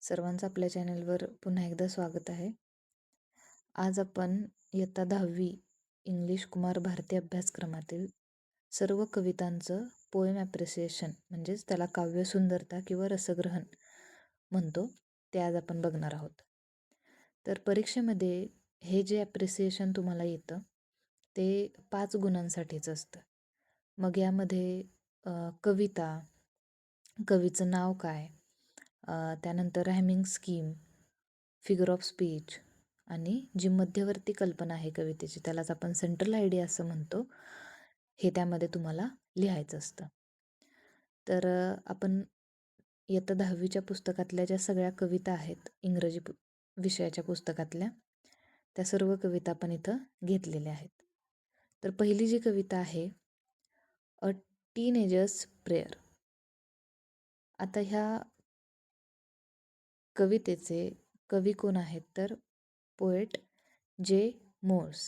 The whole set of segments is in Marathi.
सर्वांचं आपल्या चॅनलवर पुन्हा एकदा स्वागत आहे. आज आपण इयत्ता 10वी इंग्लिश कुमार भारती अभ्यासक्रमातील सर्व कवितांचं पोएम ॲप्रिसिएशन म्हणजेच त्याला काव्यसुंदरता किंवा रसग्रहण म्हणतो ते आज आपण बघणार आहोत. तर परीक्षेमध्ये हे जे ॲप्रिसिएशन तुम्हाला येतं ते 5 गुणांसाठीच असतं. मग यामध्ये कविता, कवीचं नाव काय, त्यानंतर rhyming scheme, figure of speech आणि जी मध्यवर्ती कल्पना आहे कवितेची त्यालाच आपण सेंट्रल आयडिया असं म्हणतो, हे त्यामध्ये तुम्हाला लिहायचं असतं. तर आपण इयत्ता 10वीच्या पुस्तकातल्या ज्या सगळ्या कविता आहेत इंग्रजी विषयाच्या पुस्तकातल्या, त्या सर्व कविता आपण इथं घेतलेल्या आहेत. तर पहिली जी कविता आहे अ टीनेजर्स प्रेयर. आता ह्या कवितेचे कवी कोण आहेत तर पोएट जे मोर्स.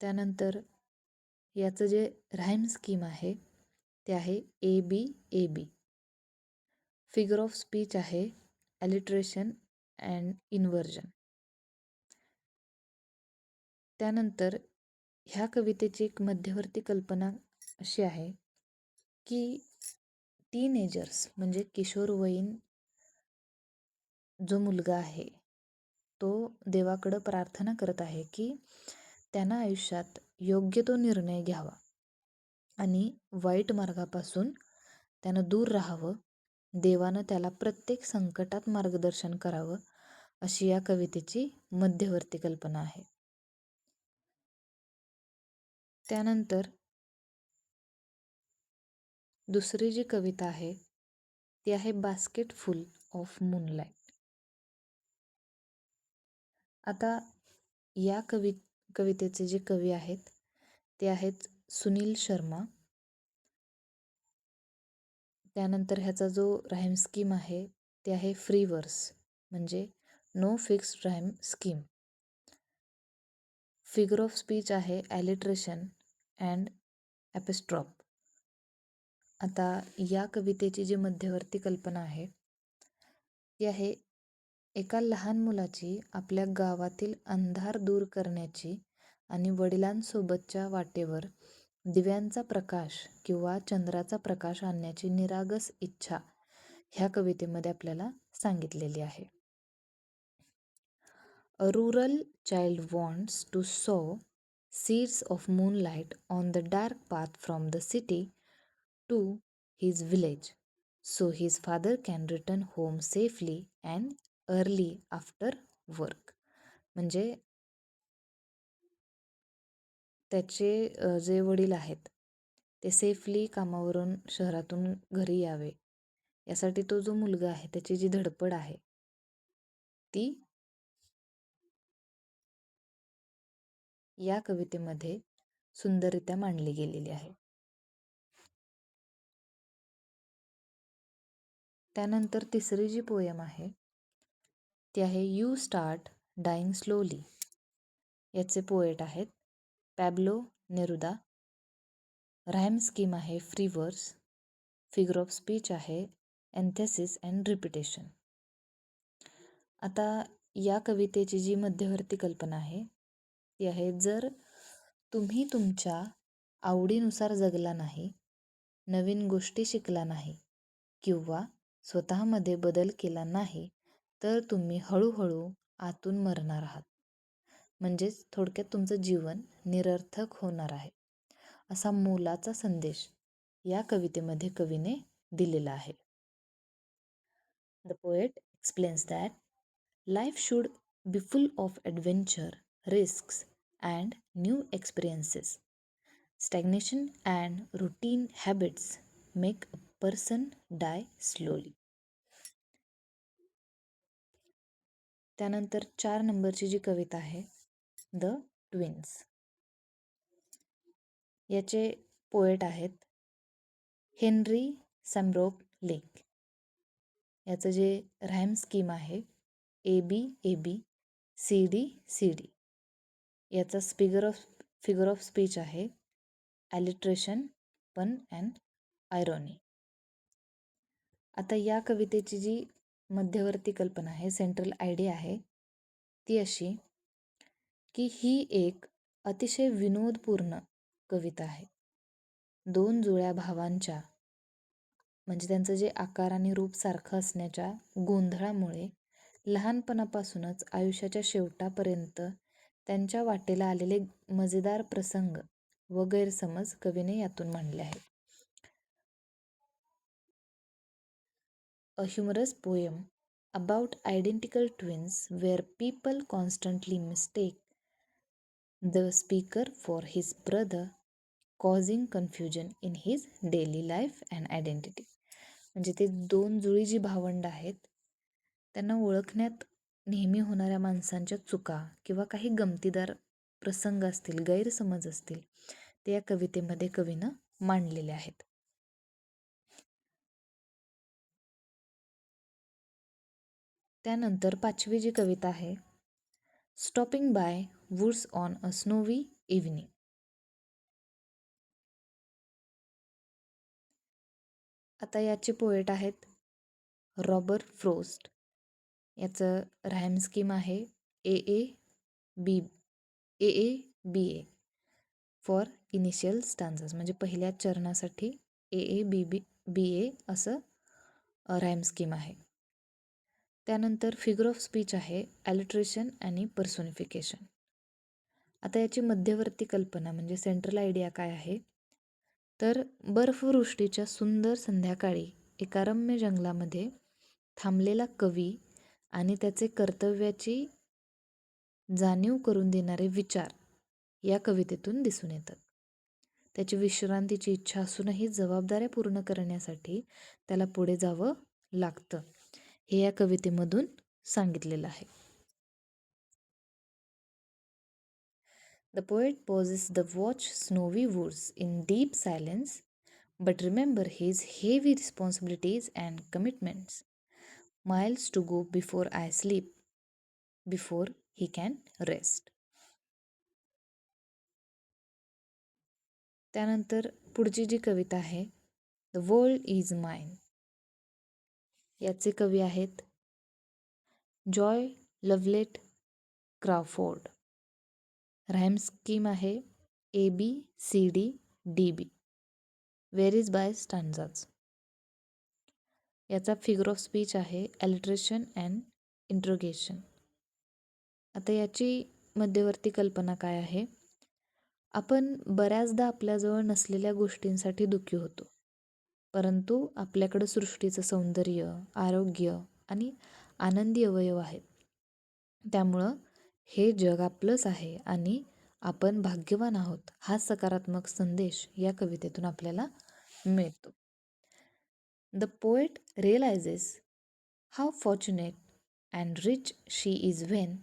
त्यानंतर याचं जे राईम स्कीम आहे ते आहे ABAB. फिगर ऑफ स्पीच आहे ॲलिट्रेशन अँड इन्व्हर्जन. त्यानंतर ह्या कवितेची एक मध्यवर्ती कल्पना अशी आहे की टीनेजर्स म्हणजे किशोरवयीन जो मुलगा आहे तो देवाकडं प्रार्थना करत आहे की त्यानं आयुष्यात योग्य तो निर्णय घ्यावा आणि वाईट मार्गापासून त्यानं दूर राहावं. देवानं त्याला प्रत्येक संकटात मार्गदर्शन करावं अशी या कवितेची मध्यवर्ती कल्पना आहे. त्यानंतर दुसरी जी कविता आहे ती आहे बास्केट फुल ऑफ मूनलाईट. आता या कवितेचे जे कवी आहेत ते आहेत सुनील शर्मा. त्यानंतर ह्याचा जो राईम स्कीम आहे ते आहे फ्री वर्स म्हणजे no fixed rhyme scheme. Figure of speech आहे ॲलिट्रेशन अँड ॲपिस्ट्रॉप. आता या कवितेची जी मध्यवर्ती कल्पना आहे ती आहे एका लहान मुलाची आपल्या गावातील अंधार दूर करण्याची आणि वडिलांसोबतच्या वाटेवर दिव्यांचा प्रकाश किंवा चंद्राचा प्रकाश आणण्याची निरागस इच्छा ह्या कवितेमध्ये आपल्याला सांगितलेली आहे. A rural child wants to sow seeds of moonlight on the dark path from the city to his village, so his father can return home safely and early after work. म्हणजे त्याचे जे वडील आहेत ते सेफली कामावरून शहरातून घरी यावे यासाठी तो जो मुलगा आहे त्याची जी धडपड आहे ती या कवितेमध्ये सुंदररित्या मांडली गेलेली आहे. त्यानंतर तिसरी जी पोयम आहे ती आहे यू स्टार्ट डाईंग स्लोली. याचे पोएट आहेत पॅब्लो नेरुदा. राईम स्कीम आहे फ्री वर्स. फिगर ऑफ स्पीच आहे एन्थेसिस अँड रिपिटेशन. आता या कवितेची जी मध्यवर्ती कल्पना आहे ती आहे जर तुम्ही तुमच्या आवडीनुसार जगला नाही, नवीन गोष्टी शिकला नाही किंवा स्वतःमध्ये बदल केला नाही तर तुम्ही हळूहळू आतून मरणार आहात. म्हणजेच थोडक्यात तुमचं जीवन निरर्थक होणार आहे असा मोलाचा संदेश या कवितेमध्ये कवीने दिलेला आहे. The poet explains that life should be full of adventure, risks and new experiences. Stagnation and routine habits make a person die slowly. त्यानंतर 4 नंबरची जी कविता आहे द ट्विन्स. याचे पोएट आहेत हेनरी सॅम्ब्रोक लेक. याचं जे राईम स्कीम आहे ABAB CD. याचा फिगर ऑफ स्पीच आहे ॲलिट्रेशन, पन अँड आयरॉनी. आता या कवितेची जी मध्यवर्ती कल्पना आहे, सेंट्रल आयडिया आहे ती अशी की ही एक अतिशय विनोदपूर्ण कविता आहे. दोन जुळ्या भावांच्या म्हणजे त्यांचं जे आकार आणि रूप सारखं असण्याच्या गोंधळामुळे लहानपणापासूनच आयुष्याच्या शेवटापर्यंत त्यांच्या वाटेला आलेले मजेदार प्रसंग व गैरसमज कवीने यातून मांडले आहेत. A humorous poem about identical twins where people constantly mistake the speaker for his brother, causing confusion in his daily life and identity. म्हणजे ते दोन जुळी जी भावंड आहेत त्यांना ओळखण्यात नेहमी होणाऱ्या माणसांच्या चुका किंवा काही गमतीदार प्रसंग असतील, गैरसमज असतील, ते या कवितेमध्ये कवीनं मांडलेले आहेत. त्यानंतर 5वी जी कविता आहे, stopping by woods on a snowy evening. आता याचे पोएट आहेत रॉबर्ट फ्रोस्ट. याचं राईम स्कीम आहे A A B A A B A for initial स्टान्झस, म्हणजे पहिल्या चरणासाठी ए ए बी बी बी ए असं राईम स्कीम आहे. त्यानंतर फिगर ऑफ स्पीच आहे ॲलिट्रेशन आणि पर्सोनिफिकेशन. आता याची मध्यवर्ती कल्पना म्हणजे सेंट्रल आयडिया काय आहे, तर बर्फवृष्टीच्या सुंदर संध्याकाळी एका रम्य जंगलामध्ये थांबलेला कवी आणि त्याचे कर्तव्याची जाणीव करून देणारे विचार या कवितेतून दिसून येतात. त्याची विश्रांतीची इच्छा असूनही जबाबदाऱ्या पूर्ण करण्यासाठी त्याला पुढे जावं लागतं, हे या कवितेमधून सांगितलेलं आहे. The poet pauses the watch snowy woods in deep silence, but remember his heavy responsibilities and commitments. Miles to go before I sleep, before he can rest. त्यानंतर पुढची जी कविता आहे, द वर्ल्ड इज माइन. याचे कवी आहेत Joy Lovelett Crawford. Rhyme scheme आहे A B C D D B, varies by stanzas. याचा फिगर ऑफ स्पीच आहे ॲलिट्रेशन अँड इंट्रोगेशन. आता याची मध्यवर्ती कल्पना काय आहे, आपण बऱ्याचदा आपल्याजवळ नसलेल्या गोष्टींसाठी दुःखी होतो, परंतु आपल्याकडं सृष्टीचं सौंदर्य, आरोग्य आणि आनंदी अवयव आहेत. त्यामुळं हे जग आपलंच आहे आणि आपण भाग्यवान आहोत, हा सकारात्मक संदेश या कवितेतून आपल्याला मिळतो. The poet realises how fortunate and rich she is when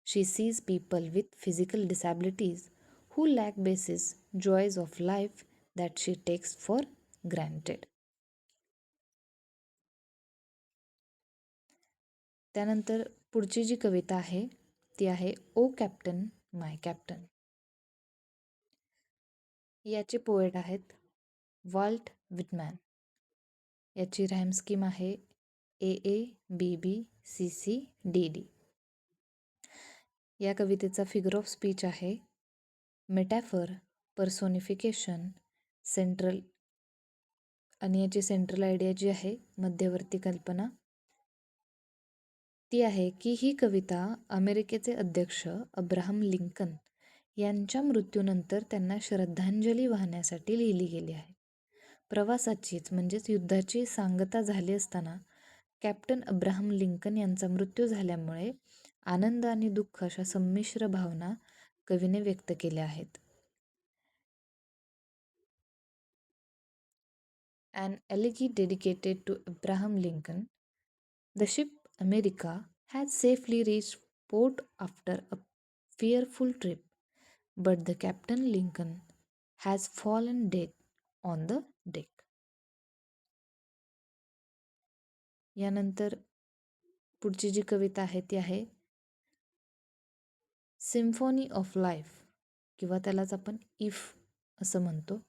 she sees people with physical disabilities who lack basis joys of life that she takes for granted. त्यानंतर पुढची जी कविता आहे ती आहे ओ कॅप्टन माय कॅप्टन. याचे पोएट आहेत वॉल्ट विटमॅन. याची राईम स्कीम आहे A A B B C C D D. या कवितेचा फिगर ऑफ स्पीच आहे मेटॅफर, पर्सोनिफिकेशन, सेंट्रल, आणि याची सेंट्रल आयडिया जी आहे मध्यवर्ती कल्पना ती आहे की ही कविता अमेरिकेचे अध्यक्ष अब्राहम लिंकन यांच्या मृत्यूनंतर त्यांना श्रद्धांजली वाहण्यासाठी लिहिली गेली आहे. प्रवासाचीच म्हणजेच युद्धाची सांगता झाली असताना कॅप्टन अब्राहम लिंकन यांचा मृत्यू झाल्यामुळे आनंद आणि दुःख अशा संमिश्र भावना कवीने व्यक्त केल्या आहेत. An elegy dedicated to Abraham Lincoln. The ship America had safely reached port after a fearful trip, but the Captain Lincoln has fallen dead on the deck. यानंतर पुढची जी कविता आहे ती आहे सिम्फॉनी ऑफ लाईफ, किंवा त्यालाच आपण इफ असं म्हणतो.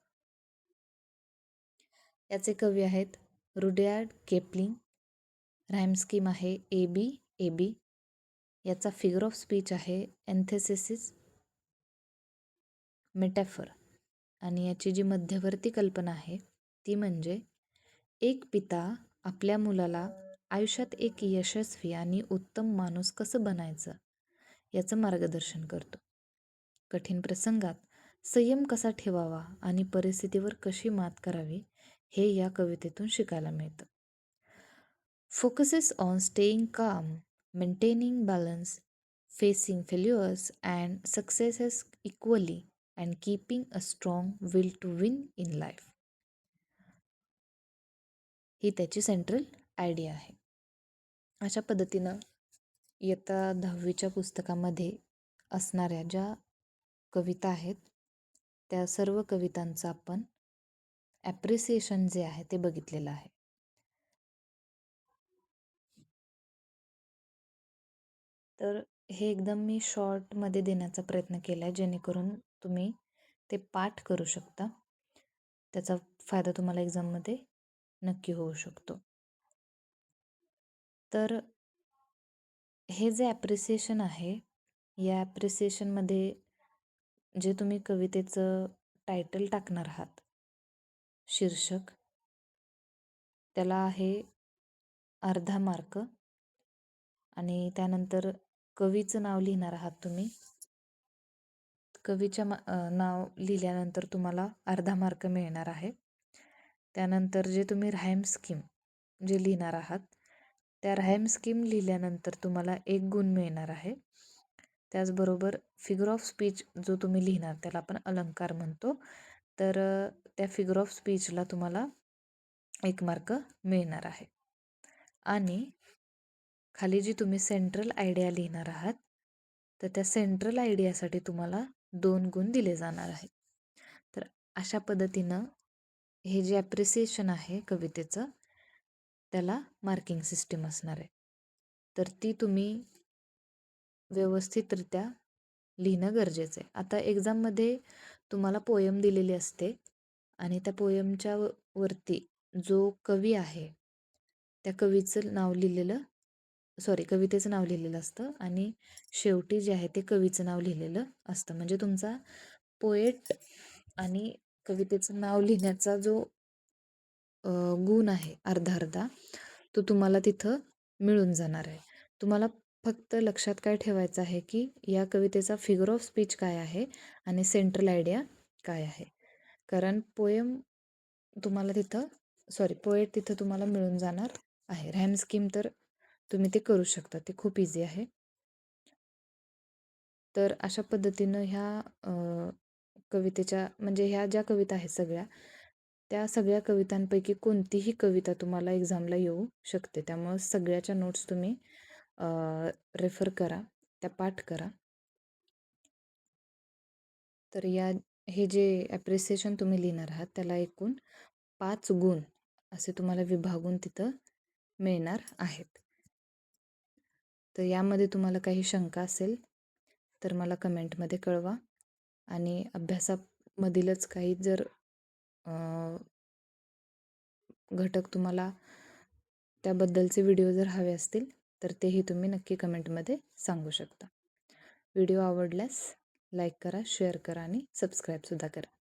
याचे कवी आहेत रुडयार्ड किपलिंग. राईम स्कीम आहे ए बी ए बी. याचा फिगर ऑफ स्पीच आहे एन्थेसिस मेटॅफर. आणि याची जी मध्यवर्ती कल्पना आहे ती म्हणजे एक पिता आपल्या मुलाला आयुष्यात एक यशस्वी आणि उत्तम माणूस कसं बनायचं याचं मार्गदर्शन करतो. कठीण प्रसंगात संयम कसा ठेवावा आणि परिस्थितीवर कशी मात करावी हे या कवितेतून शिकायला मिळतं. फोकसेस ऑन स्टेईंग काम, maintaining balance, facing failures and successes equally and keeping a strong will to win in life. ही त्याची सेंट्रल आयडिया आहे. अशा पद्धतीनं इयत्ता 10वीच्या पुस्तकामध्ये असणाऱ्या ज्या कविता आहेत त्या सर्व कवितांचं आपण ॲप्रिसिएशन जे आहे ते बघितलेलं आहे. तर हे एकदम मी शॉर्टमध्ये देण्याचा प्रयत्न केला आहे जेणेकरून तुम्ही ते पाठ करू शकता. त्याचा फायदा तुम्हाला एक्झाममध्ये नक्की होऊ शकतो. तर हे जे ॲप्रिसिएशन आहे या ॲप्रिसिएशनमध्ये जे तुम्ही कवितेचं टायटल टाकणार आहात, शीर्षक, त्याला आहे अर्धा मार्क. आणि त्यानंतर कवीचं नाव लिहिणार आहात तुम्ही. कवीच्या नाव लिहिल्यानंतर तुम्हाला अर्धा मार्क मिळणार आहे. त्यानंतर जे तुम्ही राईम स्कीम जे लिहिणार आहात त्या राईम स्कीम लिहिल्यानंतर तुम्हाला 1 गुण मिळणार आहे. त्याचबरोबर फिगर ऑफ स्पीच जो तुम्ही लिहिणार त्याला आपण अलंकार म्हणतो. तर त्या फिगर ऑफ स्पीचला तुम्हाला 1 मार्क मिळणार आहे. आणि खाली जी तुम्ही सेंट्रल आयडिया लिहिणार आहात तर त्या सेंट्रल आयडियासाठी तुम्हाला 2 गुण दिले जाणार आहेत. तर अशा पद्धतीनं हे जे ॲप्रिसिएशन आहे कवितेचं त्याला मार्किंग सिस्टीम असणार आहे. तर ती तुम्ही व्यवस्थितरित्या लिहिणं गरजेचं आहे. आता एक्झाममध्ये तुम्हाला पोयम दिलेली असते आणि त्या पोयमच्या वरती जो कवी आहे त्या कवीचं नाव लिहिलेलं कवितेचं नाव लिहिलेलं असतं आणि शेवटी जे आहे ते कवीचं नाव लिहिलेलं असतं. म्हणजे तुमचा पोएट आणि कवितेचं नाव लिहिण्याचा जो गुण आहे अर्धा अर्धा तो तुम्हाला तिथं मिळून जाणार आहे. तुम्हाला फक्त लक्षात काय ठेवायचं आहे की या कवितेचा फिगर ऑफ स्पीच काय आहे आणि सेंट्रल आयडिया काय आहे. कारण तुम्हाला तिथं पोएट तिथं तुम्हाला मिळून जाणार आहे. राईम स्कीम तर तुम्ही ते करू शकता, ते खूप इझी आहे. तर अशा पद्धतीनं ह्या कवितेच्या म्हणजे ह्या ज्या कविता आहेत त्या सगळ्या कवितांपैकी कोणतीही कविता तुम्हाला एक्झामला येऊ शकते. त्यामुळं सगळ्याच्या नोट्स तुम्ही रेफर करा, त्या पाठ करा. तर हे जे ॲप्रिसिएशन तुम्ही लिहिणार आहात त्याला एकूण 5 गुण असे तुम्हाला विभागून तिथं मिळणार आहेत. तर यामध्ये तुम्हाला काही शंका असेल तर मला कमेंटमध्ये कळवा. आणि अभ्यासामधीलच काही जर घटक तुम्हाला त्याबद्दलचे व्हिडिओ जर हवे असतील तर तेही तुम्ही नक्की कमेंटमध्ये सांगू शकता. व्हिडिओ आवडल्यास लाईक करा, शेअर करा आणि सबस्क्राईबसुद्धा करा.